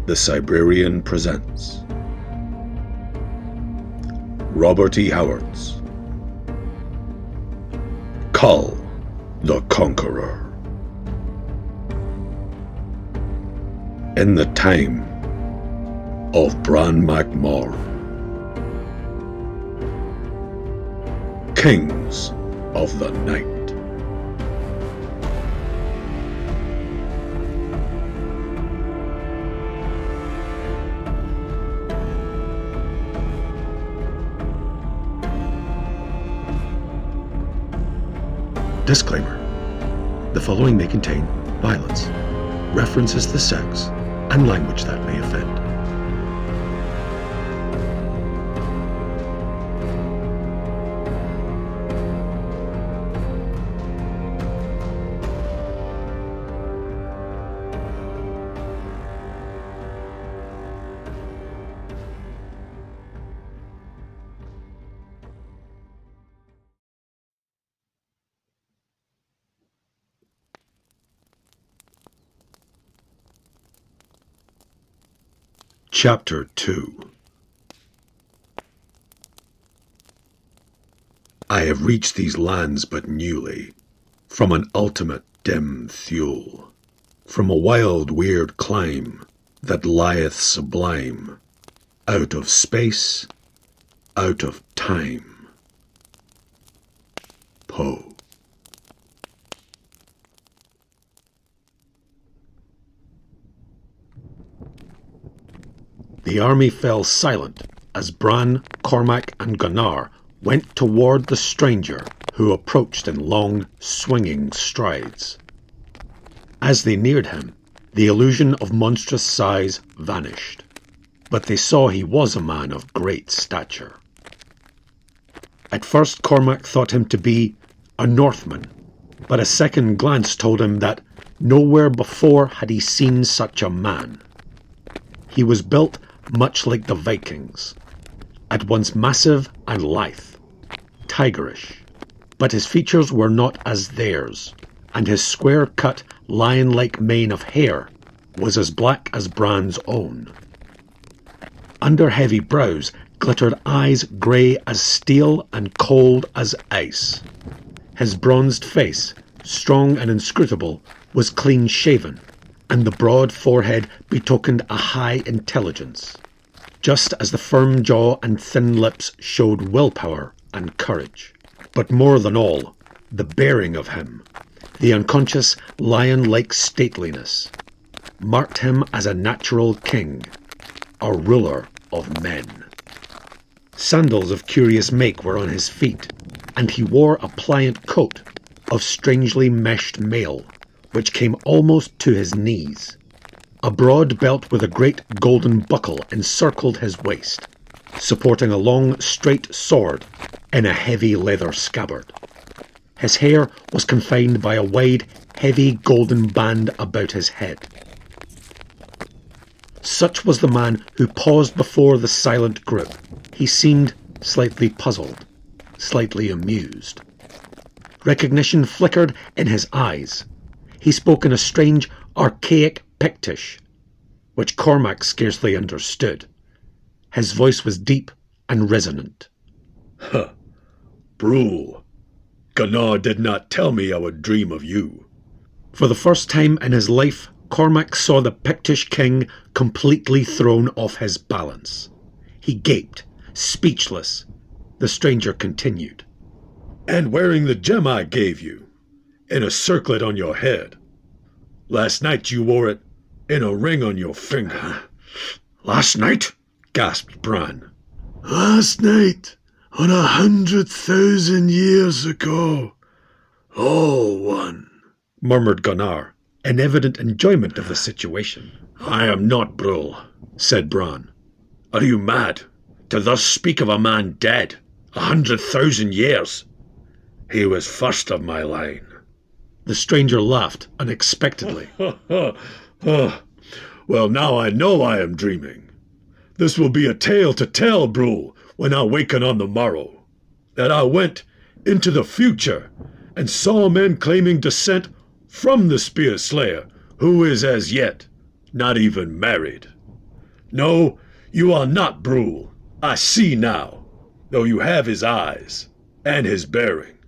The Cybrarian presents Robert E. Howard's Kull, the Conqueror. In the time of Bran Mak Morn, Kings of the Night. Disclaimer: the following may contain violence, references to sex, and language that may offend. Chapter 2. I have reached these lands but newly, from an ultimate dim thule, from a wild weird climb that lieth sublime, out of space, out of time. Poe. The army fell silent as Bran, Cormac and Gunnar went toward the stranger who approached in long, swinging strides. As they neared him, the illusion of monstrous size vanished, but they saw he was a man of great stature. At first Cormac thought him to be a Northman, but a second glance told him that nowhere before had he seen such a man. He was built much like the Vikings, at once massive and lithe, tigerish, but his features were not as theirs, and his square-cut, lion-like mane of hair was as black as Bran's own. Under heavy brows glittered eyes grey as steel and cold as ice. His bronzed face, strong and inscrutable, was clean-shaven, and the broad forehead betokened a high intelligence, just as the firm jaw and thin lips showed willpower and courage. But more than all, the bearing of him, the unconscious lion-like stateliness, marked him as a natural king, a ruler of men. Sandals of curious make were on his feet, and he wore a pliant coat of strangely meshed mail, which came almost to his knees. A broad belt with a great golden buckle encircled his waist, supporting a long, straight sword in a heavy leather scabbard. His hair was confined by a wide, heavy golden band about his head. Such was the man who paused before the silent group. He seemed slightly puzzled, slightly amused. Recognition flickered in his eyes. He spoke in a strange, archaic Pictish, which Cormac scarcely understood. His voice was deep and resonant. "Huh, Brule, Gunnar did not tell me I would dream of you." For the first time in his life, Cormac saw the Pictish king completely thrown off his balance. He gaped, speechless. The stranger continued. "And wearing the gem I gave you, in a circlet on your head. Last night you wore it in a ring on your finger." "Last night?" gasped Bran. "Last night, on 100,000 years ago. All one," murmured Gunnar, in evident enjoyment of the situation. "I am not Brule," said Bran. "Are you mad, to thus speak of a man dead 100,000 years? He was first of my line." The stranger laughed unexpectedly. "Well, now I know I am dreaming. This will be a tale to tell, Brule, when I waken on the morrow, that I went into the future and saw men claiming descent from the Spear Slayer, who is as yet not even married." No, you are not Brule. I see now, though you have his eyes, and his bearing.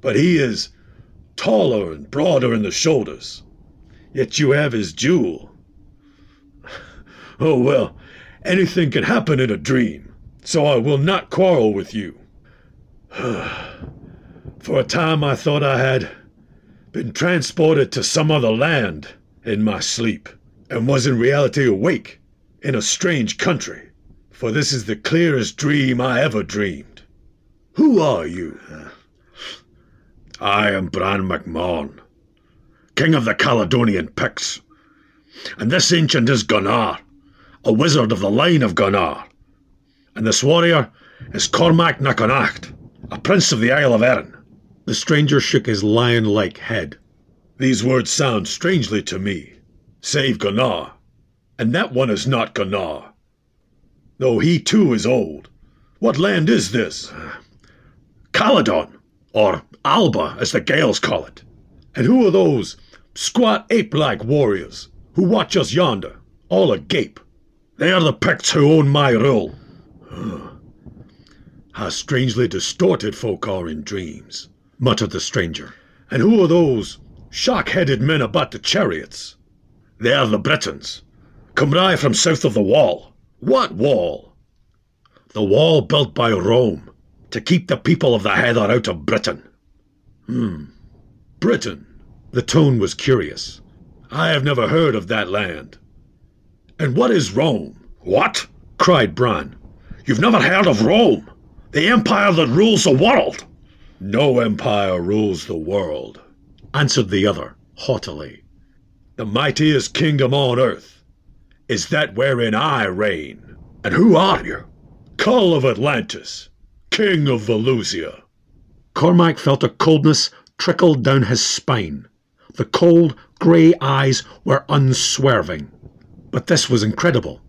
But he is taller and broader in the shoulders. Yet you have his jewel. Oh well, anything can happen in a dream, so I will not quarrel with you. For a time I thought I had been transported to some other land in my sleep, and was in reality awake in a strange country, for this is the clearest dream I ever dreamed. Who are you? I am Bran Mak Morn, king of the Caledonian Picts, and this ancient is Gunnar, a wizard of the line of Gunnar, and this warrior is Cormac Naconacht, a prince of the Isle of Erin. The stranger shook his lion-like head. These words sound strangely to me, save Gunnar, and that one is not Gunnar, though he too is old. What land is this? Caledon, or Alba as the Gaels call it. And who are those squat ape-like warriors who watch us yonder, all agape? They are the Picts who own my rule. How strangely distorted folk are in dreams, muttered the stranger. And who are those shock-headed men about the chariots? They are the Britons, come right from south of the wall. What wall? The wall built by Rome to keep the people of the heather out of Britain. Britain. The tone was curious. I have never heard of that land. And what is Rome? What? Cried Bran. You've never heard of Rome, the empire that rules the world? No empire rules the world, answered the other haughtily. The mightiest kingdom on earth is that wherein I reign. And who are you? Kull of Atlantis, king of Valusia. Cormac felt a coldness trickle down his spine. The cold, grey eyes were unswerving. But this was incredible,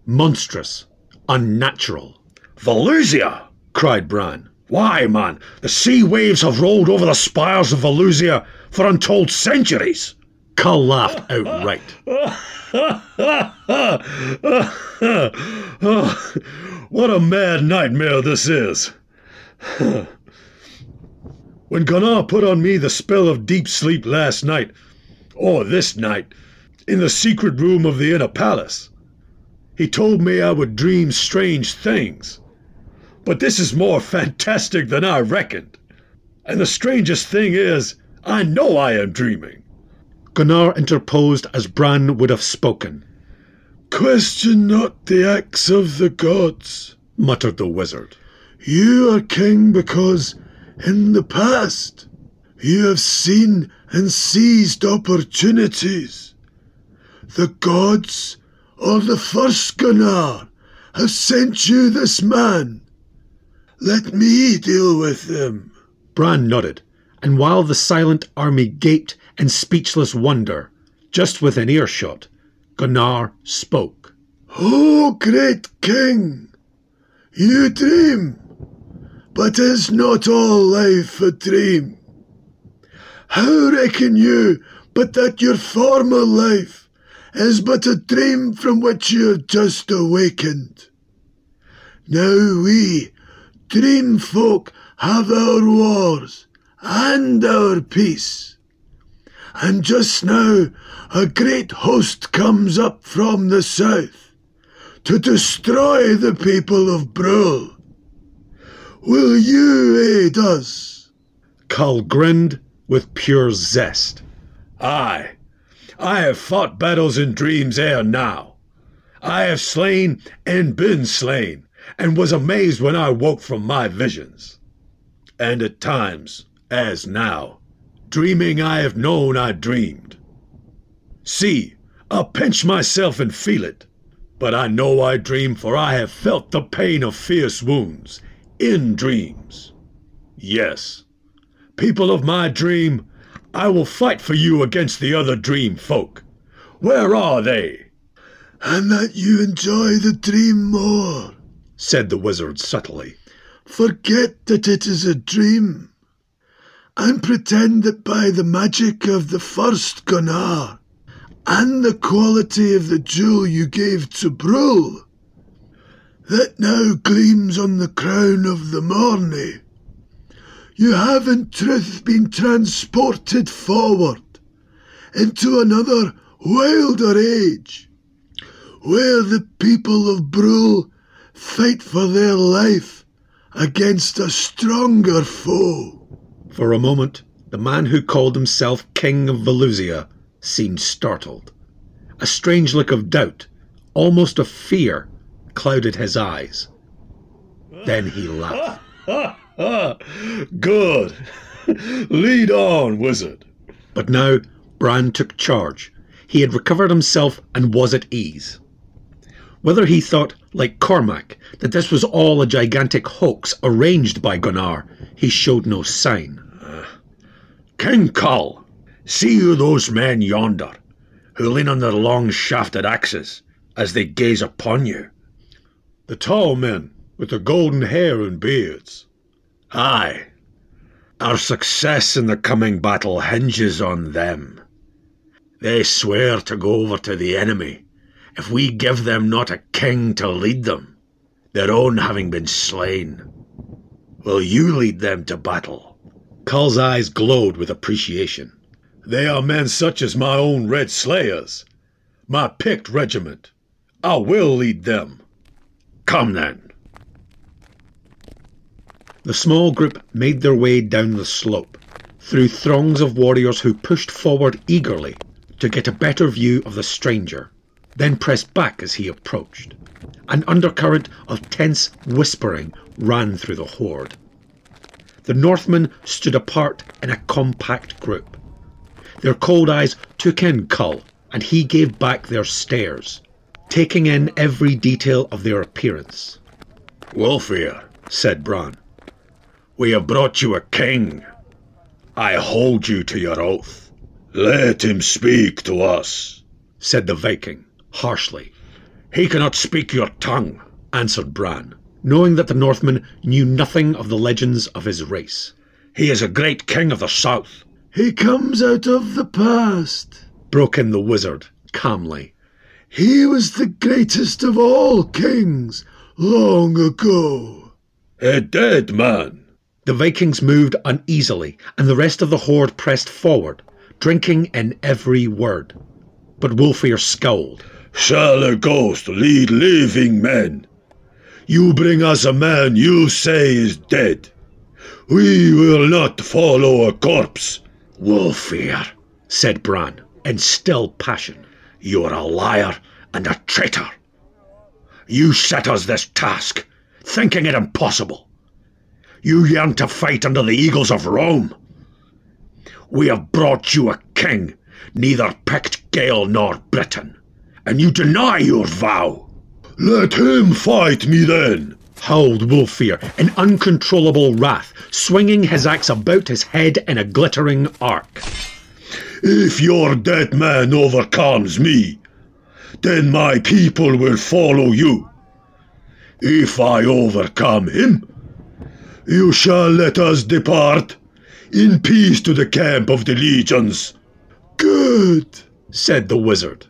monstrous, unnatural. Valusia! Cried Bran. Why, man, the sea waves have rolled over the spires of Valusia for untold centuries. Kull laughed outright. What a mad nightmare this is. When Gunnar put on me the spell of deep sleep last night, or this night, in the secret room of the inner palace, he told me I would dream strange things. But this is more fantastic than I reckoned. And the strangest thing is, I know I am dreaming. Gunnar interposed as Bran would have spoken. Question not the acts of the gods, muttered the wizard. You are king because, in the past, you have seen and seized opportunities. The gods, or the first Gunnar, have sent you this man. Let me deal with them. Bran nodded, and while the silent army gaped in speechless wonder, just within earshot, Gunnar spoke. O great king, you dream, but is not all life a dream? How reckon you but that your former life is but a dream from which you have just awakened? Now we, dream folk, have our wars and our peace. And just now a great host comes up from the south to destroy the people of Brule. Will you aid us? Kull grinned with pure zest. Aye, I have fought battles in dreams ere now. I have slain and been slain, and was amazed when I woke from my visions. And at times, as now, dreaming I have known I dreamed. See, I'll pinch myself and feel it, but I know I dream, for I have felt the pain of fierce wounds in dreams. Yes, people of my dream, I will fight for you against the other dream folk. Where are they? And that you enjoy the dream more, said the wizard subtly. Forget that it is a dream, and pretend that by the magic of the first Gunnar, and the quality of the jewel you gave to Brull, that now gleams on the crown of the Morny, you have in truth been transported forward into another wilder age, where the people of Brull fight for their life against a stronger foe. For a moment, the man who called himself King of Valusia seemed startled. A strange look of doubt, almost of fear, clouded his eyes. Then he laughed. Good. Lead on, wizard. But now Bran took charge. He had recovered himself and was at ease. Whether he thought, like Cormac, that this was all a gigantic hoax arranged by Gunnar, he showed no sign. King Kull, see you those men yonder, who lean on their long-shafted axes as they gaze upon you? The tall men with the golden hair and beards. Aye. Our success in the coming battle hinges on them. They swear to go over to the enemy if we give them not a king to lead them, their own having been slain. Will you lead them to battle? Kull's eyes glowed with appreciation. They are men such as my own Red Slayers, my picked regiment. I will lead them. Come then. The small group made their way down the slope, through throngs of warriors who pushed forward eagerly to get a better view of the stranger, then pressed back as he approached. An undercurrent of tense whispering ran through the horde. The Northmen stood apart in a compact group. Their cold eyes took in Kull, and he gave back their stares, taking in every detail of their appearance. Wolfir, said Bran, we have brought you a king. I hold you to your oath. Let him speak to us, said the Viking, harshly. He cannot speak your tongue, answered Bran, knowing that the Northmen knew nothing of the legends of his race. He is a great king of the south. He comes out of the past, broke in the wizard, calmly. He was the greatest of all kings, long ago. A dead man. The Vikings moved uneasily, and the rest of the horde pressed forward, drinking in every word. But Wolfir scowled. Shall a ghost lead living men? You bring us a man you say is dead. We will not follow a corpse. Wolfir, said Bran, in still passion. You are a liar and a traitor. You set us this task, thinking it impossible. You yearn to fight under the eagles of Rome. We have brought you a king, neither picked Gael nor Britain, and you deny your vow. Let him fight me then, howled Wolfir in uncontrollable wrath, swinging his axe about his head in a glittering arc. If your dead man overcomes me, then my people will follow you. If I overcome him, you shall let us depart in peace to the camp of the legions. Good, said the wizard.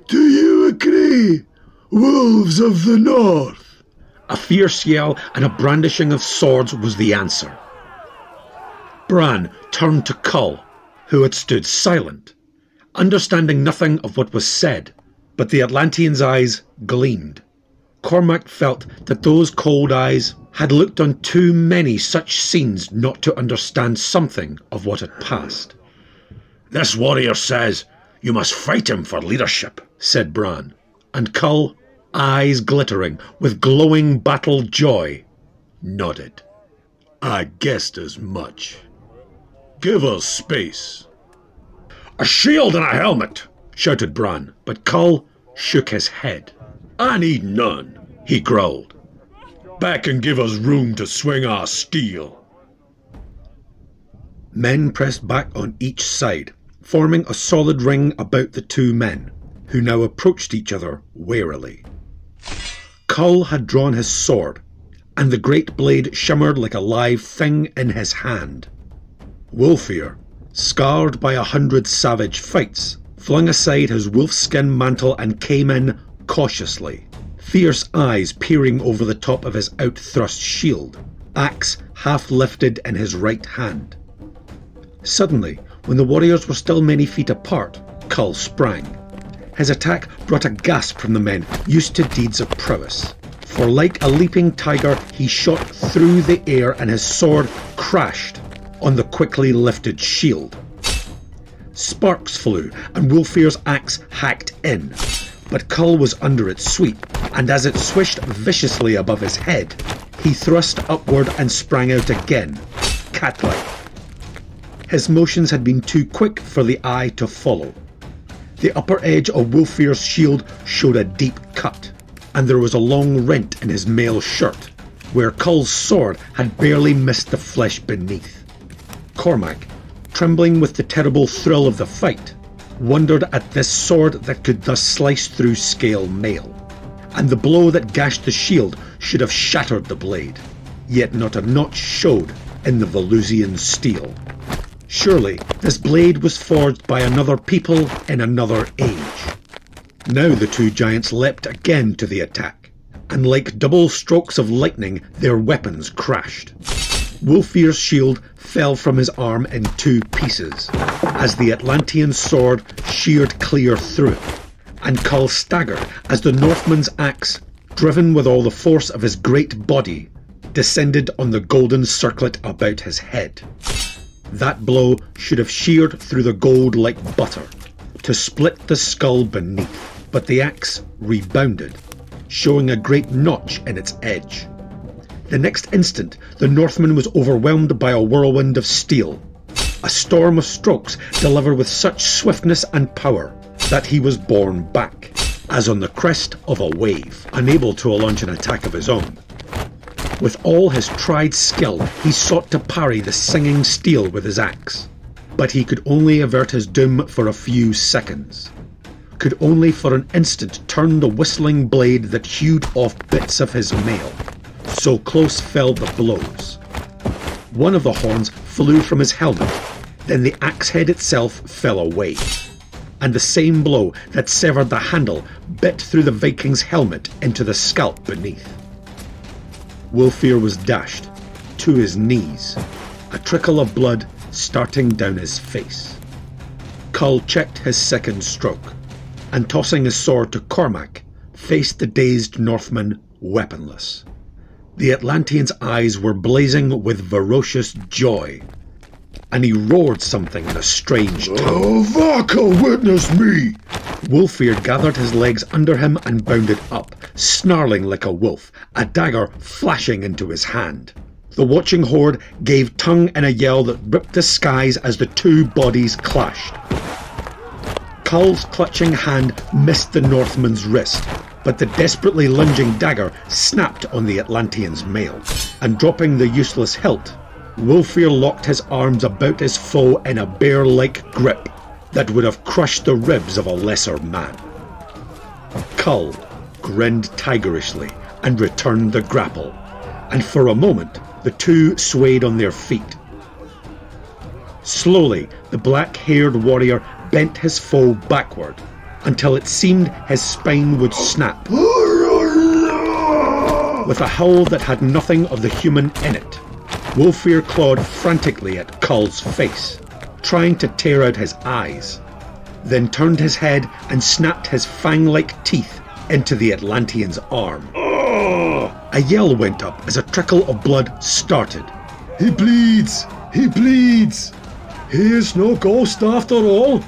Do you agree, wolves of the north? A fierce yell and a brandishing of swords was the answer. Bran turned to Kull, who had stood silent, understanding nothing of what was said, but the Atlantean's eyes gleamed. Cormac felt that those cold eyes had looked on too many such scenes not to understand something of what had passed. This warrior says you must fight him for leadership, said Bran, and Kull, eyes glittering with glowing battle joy, nodded. I guessed as much. Give us space. A shield and a helmet, shouted Bran, but Kull shook his head. I need none, he growled. Back and give us room to swing our steel. Men pressed back on each side, forming a solid ring about the two men, who now approached each other warily. Kull had drawn his sword, and the great blade shimmered like a live thing in his hand. Wolfir, scarred by 100 savage fights, flung aside his wolfskin mantle and came in cautiously, fierce eyes peering over the top of his outthrust shield, axe half lifted in his right hand. Suddenly, when the warriors were still many feet apart, Kull sprang. His attack brought a gasp from the men used to deeds of prowess, for like a leaping tiger he shot through the air and his sword crashed on the quickly lifted shield. Sparks flew and Wulfir's axe hacked in, but Kull was under its sweep, and as it swished viciously above his head, he thrust upward and sprang out again, cat-like. His motions had been too quick for the eye to follow. The upper edge of Wulfir's shield showed a deep cut, and there was a long rent in his mail shirt, where Kull's sword had barely missed the flesh beneath. Cormac, trembling with the terrible thrill of the fight, wondered at this sword that could thus slice through scale mail, and the blow that gashed the shield should have shattered the blade, yet not a notch showed in the Valusian steel. Surely this blade was forged by another people in another age. Now the two giants leapt again to the attack, and like double strokes of lightning their weapons crashed. Wulfir's shield fell from his arm in two pieces, as the Atlantean sword sheared clear through it, and Kull staggered as the Northman's axe, driven with all the force of his great body, descended on the golden circlet about his head. That blow should have sheared through the gold like butter, to split the skull beneath, but the axe rebounded, showing a great notch in its edge. The next instant, the Northman was overwhelmed by a whirlwind of steel, a storm of strokes delivered with such swiftness and power that he was borne back, as on the crest of a wave, unable to launch an attack of his own. With all his tried skill, he sought to parry the singing steel with his axe, but he could only avert his doom for a few seconds, could only for an instant turn the whistling blade that hewed off bits of his mail. So close fell the blows. One of the horns flew from his helmet, then the axe head itself fell away, and the same blow that severed the handle bit through the Viking's helmet into the scalp beneath. Wulfir was dashed to his knees, a trickle of blood starting down his face. Kull checked his second stroke, and tossing his sword to Cormac, faced the dazed Northman weaponless. The Atlantean's eyes were blazing with ferocious joy, and he roared something in a strange tongue. "Oh, Vaka, witness me!" Wulfir gathered his legs under him and bounded up, snarling like a wolf, a dagger flashing into his hand. The watching horde gave tongue in a yell that ripped the skies as the two bodies clashed. Kull's clutching hand missed the Northman's wrist, but the desperately lunging dagger snapped on the Atlantean's mail, and dropping the useless hilt, Wulfir locked his arms about his foe in a bear-like grip that would have crushed the ribs of a lesser man. Kull grinned tigerishly and returned the grapple, and for a moment the two swayed on their feet. Slowly, the black-haired warrior bent his foe backward, until it seemed his spine would snap. With a howl that had nothing of the human in it, Wulfir clawed frantically at Kull's face, trying to tear out his eyes, then turned his head and snapped his fang-like teeth into the Atlantean's arm. A yell went up as a trickle of blood started. "He bleeds! He bleeds! He is no ghost after all,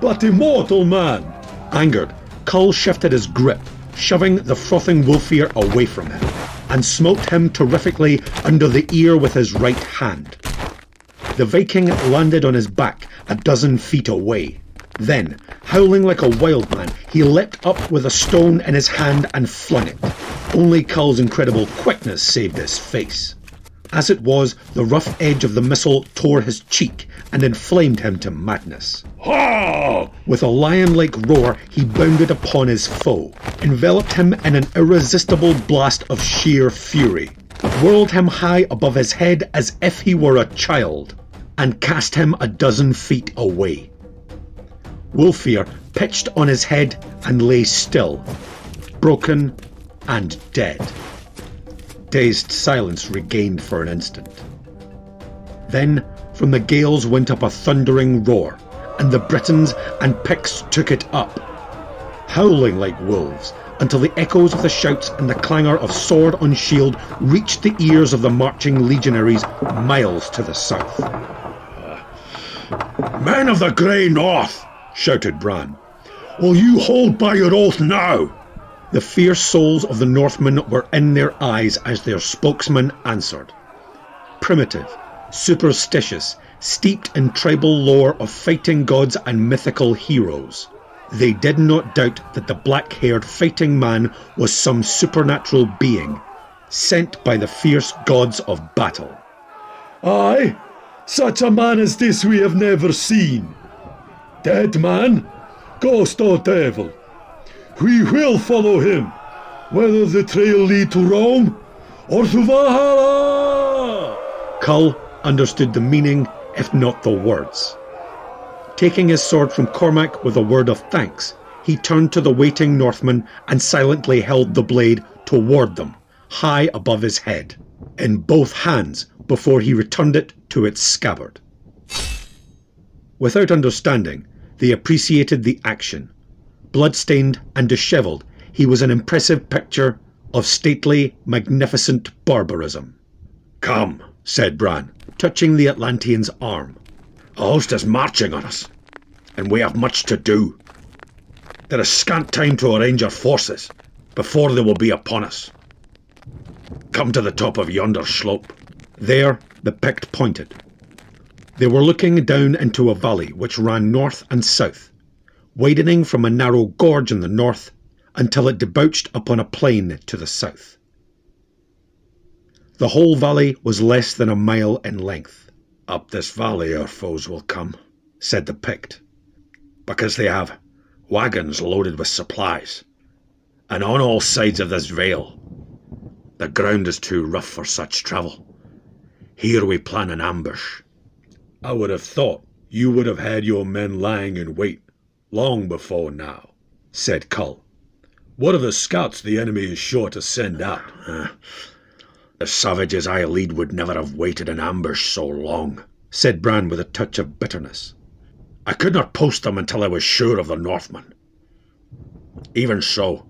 but a mortal man!" Angered, Kull shifted his grip, shoving the frothing Wulfir away from him, and smote him terrifically under the ear with his right hand. The Viking landed on his back a dozen feet away. Then, howling like a wild man, he leapt up with a stone in his hand and flung it. Only Kull's incredible quickness saved his face. As it was, the rough edge of the missile tore his cheek and inflamed him to madness. Ha! With a lion-like roar, he bounded upon his foe, enveloped him in an irresistible blast of sheer fury, whirled him high above his head as if he were a child, and cast him a dozen feet away. Wulfir pitched on his head and lay still, broken and dead. Dazed silence regained for an instant. Then from the gales went up a thundering roar, and the Britons and Picts took it up, howling like wolves, until the echoes of the shouts and the clangour of sword on shield reached the ears of the marching legionaries miles to the south. "Men of the Grey North," shouted Bran, "will you hold by your oath now?" The fierce souls of the Northmen were in their eyes as their spokesman answered. Primitive, superstitious, steeped in tribal lore of fighting gods and mythical heroes, they did not doubt that the black-haired fighting man was some supernatural being, sent by the fierce gods of battle. "Aye, such a man as this we have never seen. Dead man, ghost or devil, we will follow him, whether the trail lead to Rome or to Valhalla." Kull understood the meaning, if not the words. Taking his sword from Cormac with a word of thanks, he turned to the waiting Northmen and silently held the blade toward them, high above his head, in both hands, before he returned it to its scabbard. Without understanding, they appreciated the action. Blood-stained and dishevelled, he was an impressive picture of stately, magnificent barbarism. "Come," said Bran, touching the Atlantean's arm. "A host is marching on us, and we have much to do. There is scant time to arrange our forces before they will be upon us. Come to the top of yonder slope." There the Pict pointed. They were looking down into a valley which ran north and south, widening from a narrow gorge in the north until it debouched upon a plain to the south. The whole valley was less than a mile in length. "Up this valley our foes will come," said the Pict, "because they have wagons loaded with supplies, and on all sides of this vale. The ground is too rough for such travel. Here we plan an ambush." "I would have thought you would have had your men lying in wait long before now," said Kull. "What are the scouts the enemy is sure to send out?" "The savages I lead would never have waited in ambush so long," said Bran with a touch of bitterness. "I could not post them until I was sure of the Northmen. Even so,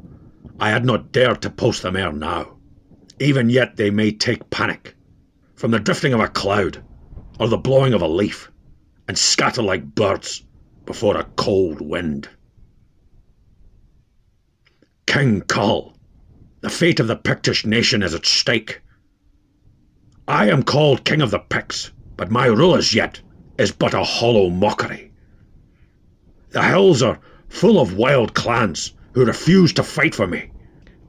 I had not dared to post them ere now. Even yet they may take panic, from the drifting of a cloud, or the blowing of a leaf, and scatter like birds before a cold wind. King Kull, the fate of the Pictish nation is at stake. I am called King of the Picts, but my rule as yet is but a hollow mockery. The hills are full of wild clans who refuse to fight for me.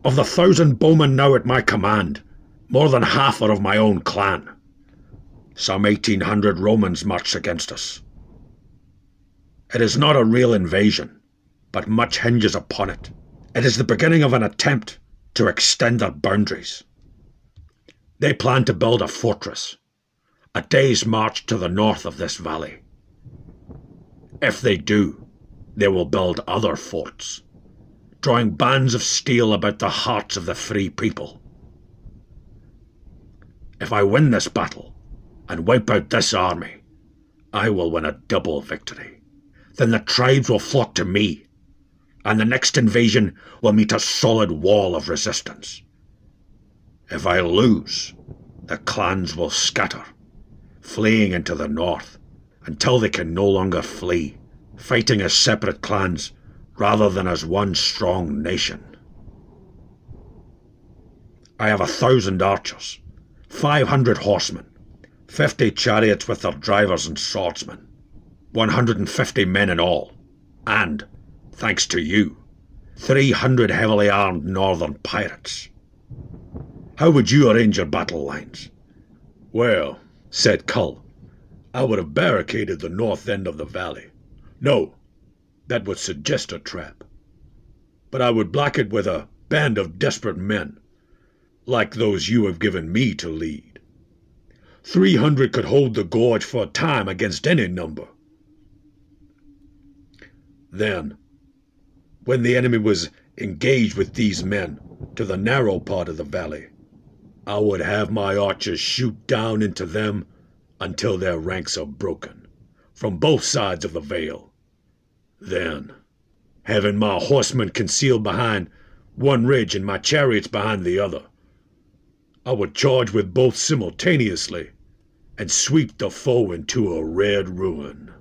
Of the 1,000 bowmen now at my command, more than half are of my own clan. Some 1,800 Romans march against us. It is not a real invasion, but much hinges upon it. It is the beginning of an attempt to extend their boundaries. They plan to build a fortress, a day's march to the north of this valley. If they do, they will build other forts, drawing bands of steel about the hearts of the free people. If I win this battle and wipe out this army, I will win a double victory. Then the tribes will flock to me, and the next invasion will meet a solid wall of resistance. If I lose, the clans will scatter, fleeing into the north, until they can no longer flee, fighting as separate clans rather than as one strong nation. I have 1,000 archers, 500 horsemen, 50 chariots with their drivers and swordsmen, 150 men in all, and, thanks to you, 300 heavily armed northern pirates. How would you arrange your battle lines? Well, said Kull, I would have barricaded the north end of the valley. No, that would suggest a trap. But I would block it with a band of desperate men, like those you have given me to lead. 300 could hold the gorge for a time against any number. Then, when the enemy was engaged with these men to the narrow part of the valley, I would have my archers shoot down into them until their ranks are broken, from both sides of the vale. Then, having my horsemen concealed behind one ridge and my chariots behind the other, I would charge with both simultaneously and sweep the foe into a red ruin.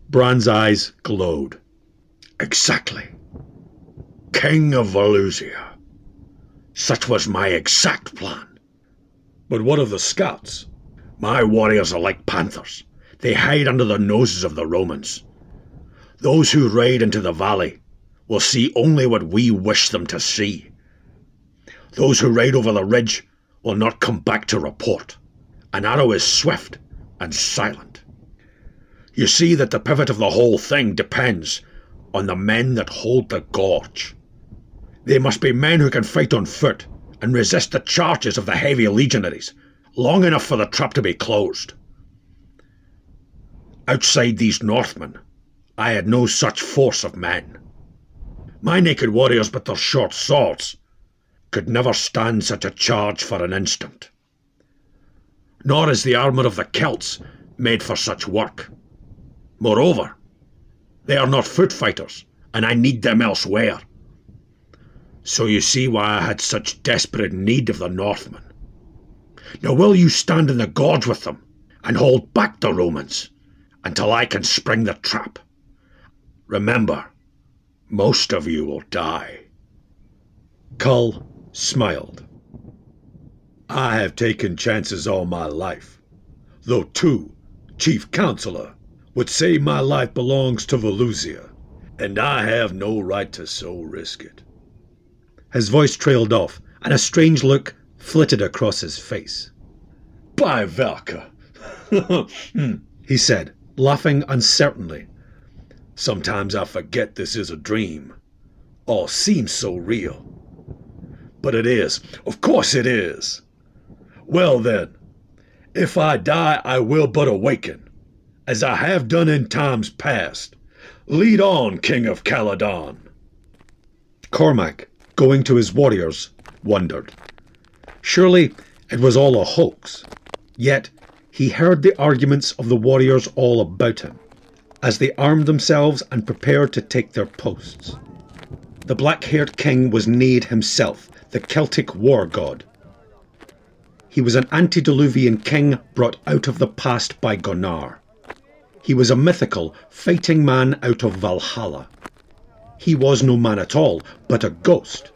Bran's eyes glowed. Exactly. King of Valusia. Such was my exact plan. But what of the scouts? My warriors are like panthers. They hide under the noses of the Romans. Those who ride into the valley will see only what we wish them to see. Those who ride over the ridge will not come back to report. An arrow is swift and silent. You see that the pivot of the whole thing depends on the men that hold the gorge. They must be men who can fight on foot and resist the charges of the heavy legionaries long enough for the trap to be closed. Outside these Northmen, I had no such force of men. My naked warriors with their short swords could never stand such a charge for an instant. Nor is the armour of the Celts made for such work. Moreover, they are not foot fighters, and I need them elsewhere. So you see why I had such desperate need of the Northmen. Now will you stand in the gorge with them, and hold back the Romans, until I can spring the trap? Remember, most of you will die. Kull smiled. I have taken chances all my life, though too, Chief Counselor would say my life belongs to Valusia, and I have no right to so risk it. His voice trailed off, and a strange look flitted across his face. By Valka, he said, laughing uncertainly. Sometimes I forget this is a dream. All seems so real. But it is. Of course it is. Well then, if I die, I will but awaken, as I have done in times past. Lead on, King of Caledon. Cormac, going to his warriors, wondered. Surely it was all a hoax. Yet he heard the arguments of the warriors all about him, as they armed themselves and prepared to take their posts. The black-haired king was Nade himself, the Celtic war god. He was an antediluvian king brought out of the past by Gunnar. He was a mythical, fighting man out of Valhalla. He was no man at all, but a ghost.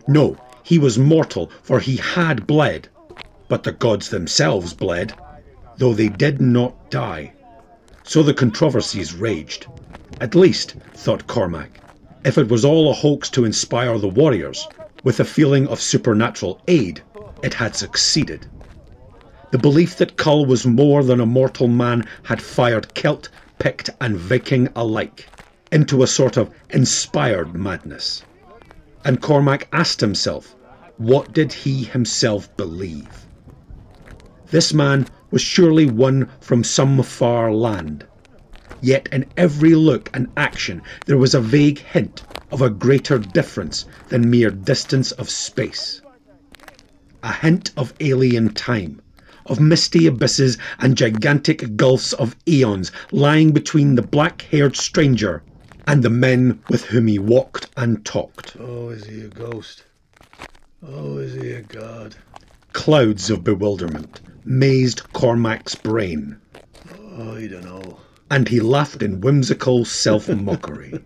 No, he was mortal, for he had bled. But the gods themselves bled, though they did not die. So the controversies raged. At least, thought Cormac, if it was all a hoax to inspire the warriors, with a feeling of supernatural aid, it had succeeded. The belief that Kull was more than a mortal man had fired Celt, Pict and Viking alike into a sort of inspired madness. And Cormac asked himself, what did he himself believe? This man was surely one from some far land. Yet in every look and action there was a vague hint of a greater difference than mere distance of space. A hint of alien time, of misty abysses and gigantic gulfs of eons lying between the black-haired stranger and the men with whom he walked and talked. Oh, is he a ghost? Oh, is he a god? Clouds of bewilderment mazed Cormac's brain. Oh, I don't know. And he laughed in whimsical self-mockery.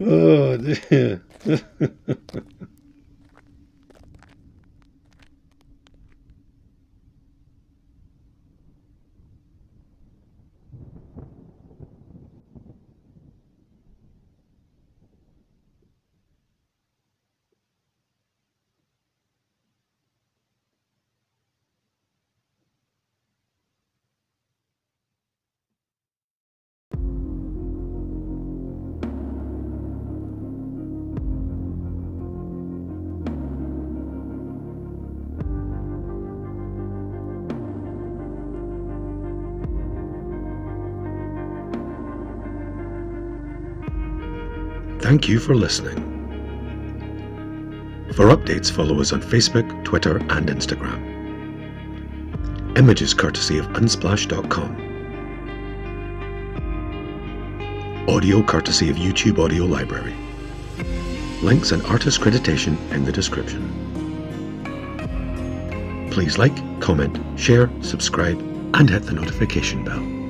Oh, dear. Thank you for listening. For updates, follow us on Facebook, Twitter, and Instagram. Images courtesy of Unsplash.com. Audio courtesy of YouTube Audio Library. Links and artist creditation in the description. Please like, comment, share, subscribe, and hit the notification bell.